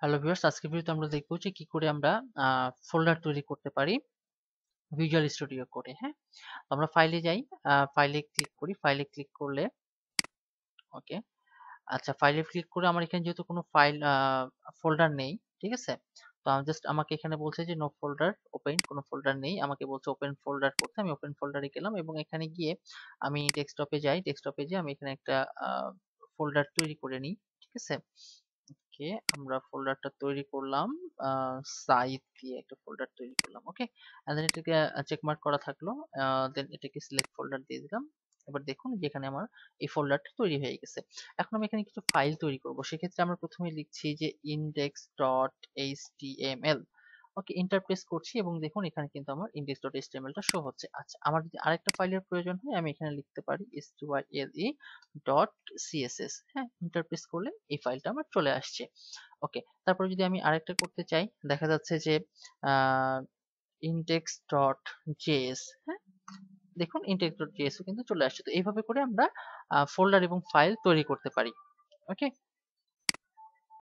Hello viewers, আজকের ভিডিওতে আমরা দেখবো যে কি করে আমরা ফোল্ডার তৈরি করতে পারি ভিজুয়াল স্টুডিও কোডে। হ্যাঁ, তো আমরা ফাইলে যাই, ফাইলে ক্লিক করি। ফাইলে ক্লিক করলে ওকে, আচ্ছা, ফাইলে ক্লিক করে আমার এখানে যেহেতু কোনো ফাইল ফোল্ডার নেই, ঠিক আছে। তো আমি জাস্ট, আমাকে এখানে বলছে যে নো ফোল্ডার ওপেন, কোনো ফোল্ডার নেই, আমাকে বলছে ওপেন ফোল্ডার করতে। আমি ওপেন ফোল্ডারে গেলাম এবং এখানে গিয়ে আমি ডেস্কটপে যাই। ডেস্কটপে যেয়ে আমি এখানে একটা ফোল্ডার তৈরি করে নিই, ঠিক আছে। ওকে, আমরা ফোল্ডারটা তৈরি করলাম, সাইট দিয়ে একটা ফোল্ডার তৈরি করলাম। ওকে, এন্ড দেন এটাকে চেক মার্ক করা থাকলো, দেন এটাকে সিলেক্ট ফোল্ডার দিয়ে দিলাম। এবার দেখুন যেখানে আমার এই ফোল্ডারটা তৈরি হয়ে গেছে। এখন আমি এখানে কিছু ফাইল তৈরি করব। সেক্ষেত্রে আমরা প্রথমে লিখছি যে index.html। ওকে, এন্টার প্রেস করছি এবং দেখুন এখানে কিন্তু আমার index.html টা শো হচ্ছে। আচ্ছা, আমার যদি আরেকটা ফাইলের প্রয়োজন হয় আমি এখানে লিখতে পারি style.css। হ্যাঁ, এন্টার প্রেস করলে এই ফাইলটা আমার চলে আসছে। ওকে, তারপরে যদি আমি আরেকটা করতে চাই, দেখা যাচ্ছে যে index.js। হ্যাঁ, দেখুন index.js ও কিন্তু চলে আসছে। তো এইভাবে করে আমরা ফোল্ডার এবং ফাইল তৈরি করতে পারি। ওকে।